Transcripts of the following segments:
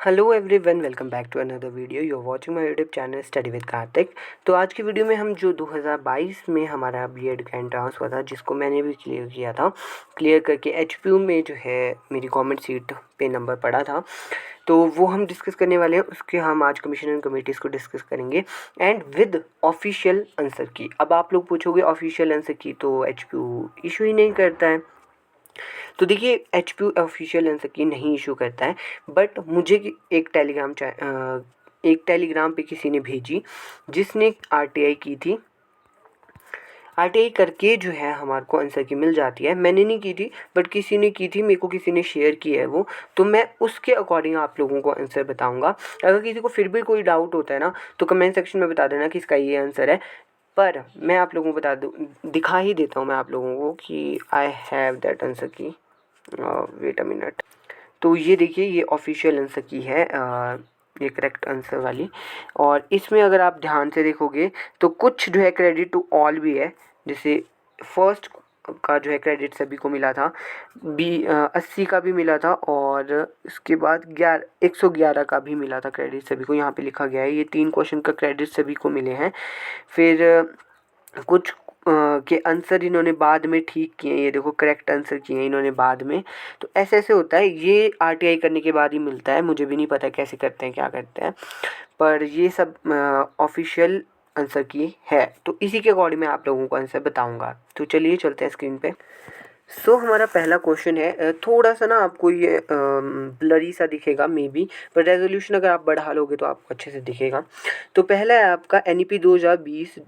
Hello everyone, welcome back to another video. You are watching my YouTube channel study with Kartik. तो आज की video में हम जो 2022 में हमारा बीएड का एंट्रेंस हुआ था, जिसको मैंने भी क्लियर किया था, क्लियर करके एचपीयू में जो है मेरी गवर्नमेंट सीट पे नंबर पड़ा था, तो वो हम डिस्कस करने वाले हैं। उसके हम आज कमीशन एंड कमेटीज़ को डिस्कस करेंगे एंड विद ऑफिशियल आंसर की। अब आप लोग पूछोगे ऑफिशियल आंसर की तो एचपीयू इशू ही नहीं करता है। तो देखिए, एचपीयू ऑफिशियल आंसर की नहीं इशू करता है, बट मुझे एक टेलीग्राम पे किसी ने भेजी जिसने आरटीआई की थी। आरटीआई करके जो है हमारे को आंसर की मिल जाती है। मैंने नहीं की थी, बट किसी ने की थी, मेरे को किसी ने शेयर किया है वो, तो मैं उसके अकॉर्डिंग आप लोगों को आंसर बताऊंगा। अगर किसी को फिर भी कोई डाउट होता है ना, तो कमेंट सेक्शन में बता देना कि इसका ये आंसर है। पर मैं आप लोगों को बता दूँ, दिखा ही देता हूँ मैं आप लोगों को कि आई हैव दैट आंसर की। Wait a minute. तो ये देखिए, ये ऑफिशियल आंसर की है, ये करेक्ट आंसर वाली। और इसमें अगर आप ध्यान से देखोगे तो कुछ जो है क्रेडिट टू ऑल भी है। जैसे फर्स्ट का जो है क्रेडिट सभी को मिला था, 80 का भी मिला था, और इसके बाद 111 का भी मिला था क्रेडिट सभी को। यहाँ पे लिखा गया है, ये 3 क्वेश्चन का क्रेडिट सभी को मिले हैं। फिर कुछ के आंसर इन्होंने बाद में ठीक किए हैं, ये देखो करेक्ट आंसर किए हैं इन्होंने बाद में। तो ऐसे ऐसे होता है, ये आरटीआई करने के बाद ही मिलता है। मुझे भी नहीं पता कैसे करते हैं, क्या करते हैं, पर ये सब ऑफिशियल आंसर की है। तो इसी के अकॉर्डिंग मैं आप लोगों को आंसर बताऊंगा। तो चलिए चलते हैं स्क्रीन पे। हमारा पहला क्वेश्चन है, थोड़ा सा ना आपको ये ब्लरी सा दिखेगा मे बी, पर रेजोल्यूशन अगर आप बढ़ा लोगे तो आपको अच्छे से दिखेगा। तो पहला है आपका एनईपी 2020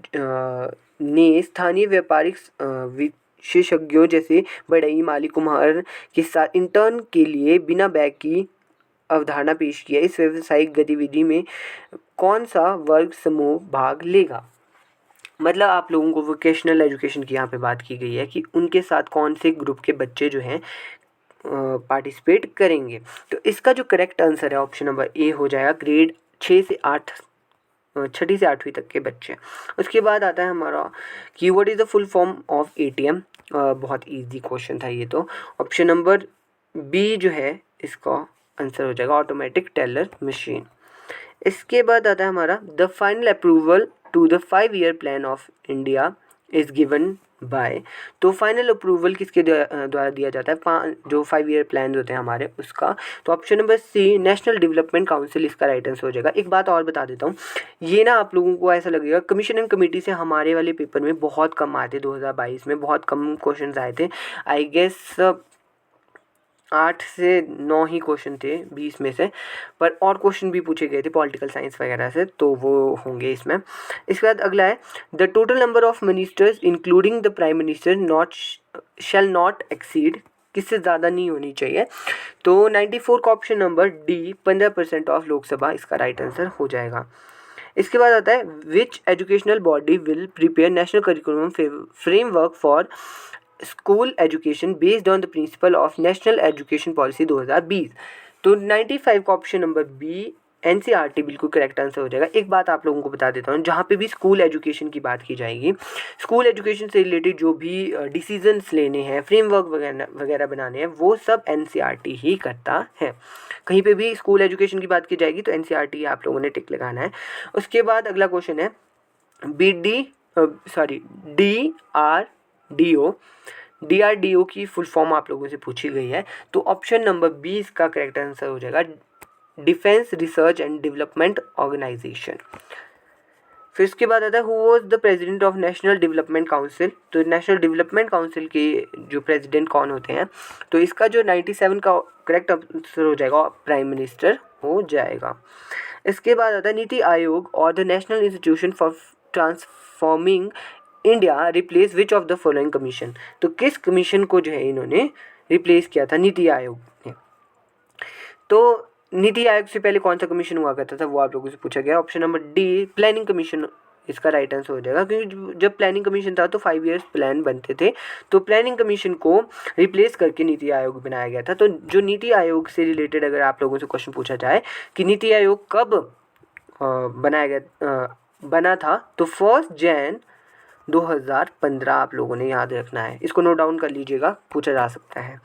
ने स्थानीय व्यापारिक विशेषज्ञों जैसे बढ़ई, माली, कुम्हार के साथ इंटर्न के लिए बिना बैग की अवधारणा पेश किया। इस व्यावसायिक गतिविधि में कौन सा वर्ग समूह भाग लेगा? मतलब आप लोगों को वोकेशनल एजुकेशन की यहाँ पे बात की गई है कि उनके साथ कौन से ग्रुप के बच्चे जो हैं पार्टिसिपेट करेंगे। तो इसका जो करेक्ट आंसर है ऑप्शन नंबर ए हो जाएगा, ग्रेड 6 से 8, छठी से 8वीं तक के बच्चे। उसके बाद आता है हमारा कि what is the full form of ATM. बहुत इजी क्वेश्चन था ये तो। ऑप्शन नंबर बी जो है इसका आंसर हो जाएगा, ऑटोमेटिक टेलर मशीन। इसके बाद आता है हमारा the final approval to the 5 year plan of India is given by. तो फाइनल अप्रूवल किसके द्वारा दिया जाता है, जो 5 ईयर प्लान होते हैं हमारे, उसका? तो option number C, national development council इसका राइट आंसर हो जाएगा। एक बात और बता देता हूँ, ये ना आप लोगों को ऐसा लगेगा कमीशन एंड कमेटी से हमारे वाले पेपर में बहुत कम आए थे। 2022 में बहुत कम क्वेश्चन आए थे, आई गेस 8 से 9 ही क्वेश्चन थे 20 में से। पर और क्वेश्चन भी पूछे गए थे पॉलिटिकल साइंस वगैरह से, तो वो होंगे इसमें। इसके बाद अगला है the total number of ministers including the prime minister not shall not exceed, किससे ज़्यादा नहीं होनी चाहिए। तो 94 का option number D, 15% of Lok Sabha, इसका राइट आंसर हो जाएगा। इसके बाद आता है which educational body will prepare national curriculum framework for school education based on the principle of national education policy 2020। तो 95 का ऑप्शन नंबर बी, एनसीईआरटी, बिल्कुल करेक्ट आंसर हो जाएगा। एक बात आप लोगों को बता देता हूँ, जहाँ पे भी स्कूल एजुकेशन की बात की जाएगी, स्कूल एजुकेशन से रिलेटेड जो भी डिसीजंस लेने हैं, फ्रेमवर्क वगैरह वगैरह बनाने हैं, वो सब एनसीईआरटी ही करता है। कहीं पे भी स्कूल एजुकेशन की बात की जाएगी तो एनसीईआरटी आप लोगों ने टिक लगाना है। उसके बाद अगला क्वेश्चन है डीआरडीओ की फुल फॉर्म आप लोगों से पूछी गई है। तो ऑप्शन नंबर 20 का करेक्ट आंसर हो जाएगा, defence research and development organisation. फिर इसके बाद आता है who was the president of national development council. तो नेशनल डेवलपमेंट काउंसिल के जो प्रेसिडेंट कौन होते हैं? तो इसका जो 97 का करेक्ट आंसर हो जाएगा, प्राइम मिनिस्टर हो जाएगा। इसके बाद आता है नीति आयोग और the national institution for transforming India replace which of the following commission. तो किस कमीशन को जो है इन्होंने रिप्लेस किया था नीति आयोग ने? तो नीति आयोग से पहले कौन सा कमीशन हुआ करता था, वो आप लोगों से पूछा गया। Option number D, planning commission, इसका राइट आंसर हो जाएगा, क्योंकि जब प्लानिंग कमीशन था तो 5 ईयर्स प्लान बनते थे, तो प्लानिंग कमीशन को रिप्लेस करके नीति आयोग बनाया गया था। तो जो नीति आयोग से रिलेटेड अगर आप लोगों से क्वेश्चन पूछा जाए कि नीति आयोग कब बना था, तो 1 जनवरी 2015 आप लोगों ने याद रखना है, इसको नोट डाउन कर लीजिएगा, पूछा जा सकता है।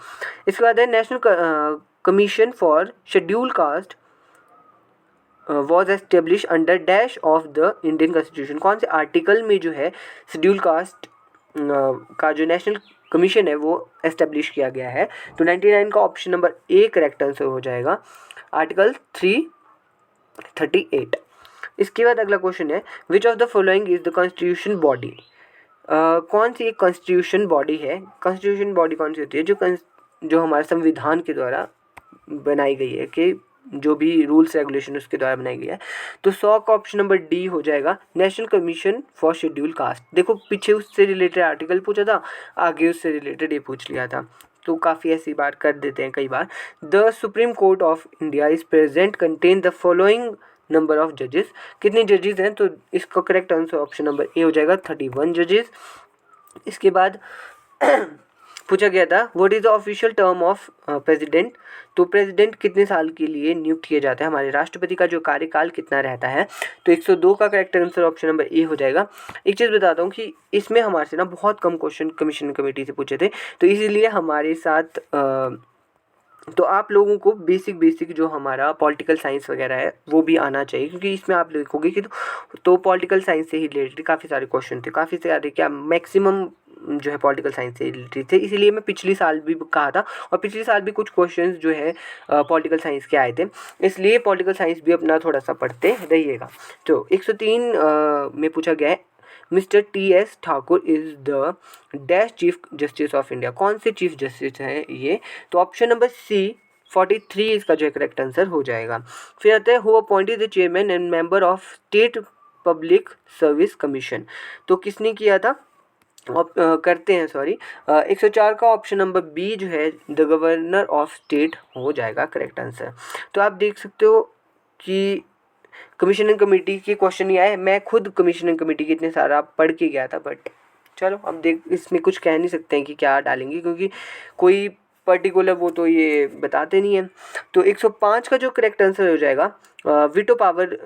इसके बाद है national commission for schedule caste was establish under dash of the Indian constitution. कौन से आर्टिकल में जो है शेड्यूल कास्ट का जो नेशनल कमीशन है वो एस्टेब्लिश किया गया है। तो 99 का option number A correct answer हो जाएगा, आर्टिकल 338। इसके बाद अगला क्वेश्चन है which of the following is the constitution body. कौन सी एक कॉन्स्टिट्यूशन बॉडी है। कॉन्स्टिट्यूशन बॉडी कौन सी होती है, जो हमारे संविधान के द्वारा बनाई गई है, कि जो भी रूल्स रेगुलेशन उसके द्वारा बनाई गई है। तो 100 का ऑप्शन नंबर डी हो जाएगा, national commission for schedule caste. देखो पीछे उससे रिलेटेड आर्टिकल पूछा था, आगे उससे रिलेटेड ये पूछ लिया था, तो काफ़ी ऐसी बात कर देते हैं कई बार। The supreme court of India is present contain the following number of जजेस। कितने जजेस हैं, तो इसका correct answer option number A हो जाएगा, 31 जजेस। इसके बाद पूछा गया था what is the official term of president. तो प्रेसिडेंट कितने साल के लिए नियुक्त किए जाते हैं, हमारे राष्ट्रपति का जो कार्यकाल कितना रहता है। तो 102 का correct answer option number A हो जाएगा। एक चीज़ बताता हूँ कि इसमें हमारे से ना बहुत कम क्वेश्चन कमीशन कमेटी से पूछे थे, तो इसीलिए हमारे साथ तो आप लोगों को बेसिक जो हमारा पॉलिटिकल साइंस वगैरह है वो भी आना चाहिए, क्योंकि इसमें आप देखोगे कि तो पॉलिटिकल साइंस से ही रिलेटेड काफ़ी सारे क्वेश्चन थे, काफ़ी सारे क्या मैक्सिमम जो है पॉलिटिकल साइंस से रिलेटेड थे। इसीलिए मैं पिछली साल भी कहा था, और पिछली साल भी कुछ क्वेश्चंस जो है पॉलिटिकल साइंस के आए थे, इसलिए पॉलिटिकल साइंस भी अपना थोड़ा सा पढ़ते रहिएगा। तो 103 में पूछा गया है mister T.S.. Thakur is the dash chief justice of India. कौन से चीफ जस्टिस हैं ये, तो ऑप्शन नंबर सी 43 इसका जो है करेक्ट आंसर हो जाएगा। फिर आता है who appointed the chairman and member of state public service commission. तो किसने किया था, करते हैं सॉरी 104 का ऑप्शन नंबर बी जो है द गवर्नर ऑफ स्टेट हो जाएगा करेक्ट आंसर। तो आप देख सकते हो कि कमीशनिंग कमेटी के क्वेश्चन नहीं आए। मैं खुद कमीशनिंग कमेटी के इतने सारा पढ़ के गया था, बट चलो अब देख इसमें कुछ कह नहीं सकते हैं कि क्या डालेंगे, क्योंकि कोई पर्टिकुलर वो तो ये बताते नहीं हैं। तो 105 का जो करेक्ट आंसर हो जाएगा वीटो पावर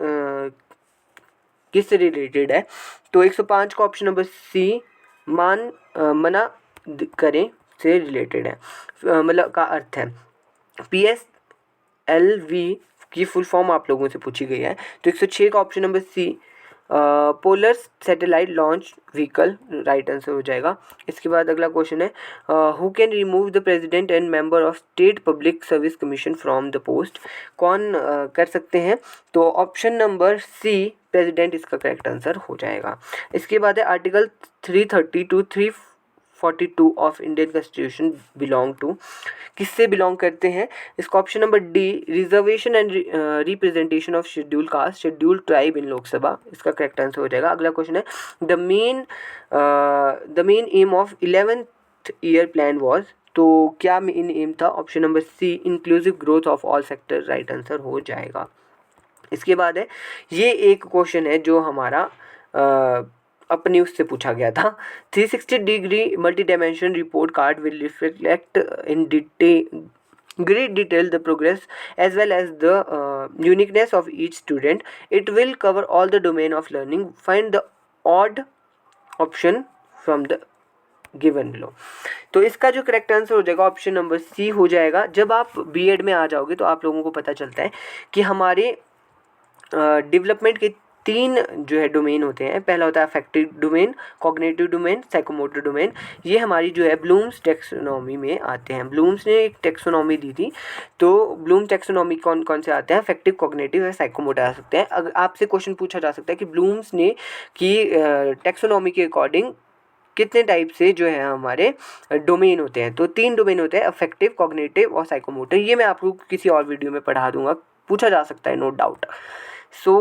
किससे रिलेटेड है। तो 105 का ऑप्शन नंबर सी मना करें से रिलेटेड है, मतलब का अर्थ है। PSLV की फुल फॉर्म आप लोगों से पूछी गई है। तो 106 का option number C polar satellite launch vehicle right answer हो जाएगा। इसके बाद अगला क्वेश्चन है who can remove the president and member of state public service commission from the post. कौन कर सकते हैं, तो ऑप्शन नंबर सी प्रेसिडेंट इसका करेक्ट आंसर हो जाएगा। इसके बाद है article 330 to 342 of Indian constitution belong to. किससे बिलोंग करते हैं, इसका option number D reservation and representation of schedule caste schedule tribe in Lok Sabha, इसका करेक्ट आंसर हो जाएगा। अगला क्वेश्चन है the main aim of 11th year plan was. तो क्या मेन एम था, option number C inclusive growth of all sector right answer हो जाएगा। इसके बाद है ये एक क्वेश्चन है जो हमारा अपनी उससे पूछा गया था। 360 degree multi dimension report card will reflect in great detail the progress as well as the uniqueness of each student. It will cover all the domain of learning. Find the odd option from the given below. तो इसका जो correct answer हो जाएगा option number सी हो जाएगा। जब आप BEd में आ जाओगे तो आप लोगों को पता चलता है कि हमारे डेवलपमेंट के 3 जो है डोमेन होते हैं। पहला होता है affective domain, cognitive domain, psychomotor domain. ये हमारी जो है ब्लूम्स टेक्सोनॉमी में आते हैं। ब्लूम्स ने एक टेक्सोनॉमी दी थी, तो ब्लूम टेक्सोनॉमी कौन कौन से आते हैं, अफेक्टिव, कॉग्निटिव और साइकोमोटर आ सकते हैं। अगर आपसे क्वेश्चन पूछा जा सकता है कि ब्लूम्स ने की टेक्सोनॉमी के अकॉर्डिंग कितने टाइप से जो है हमारे डोमेन होते हैं, तो 3 डोमेन होते हैं, अफेक्टिव, कॉग्निटिव और साइकोमोटर। ये मैं आपको किसी और वीडियो में पढ़ा दूंगा, पूछा जा सकता है नो डाउट। सो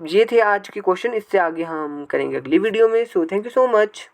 ये थे आज के क्वेश्चन, इससे आगे हम करेंगे अगली वीडियो में। So thank you so much.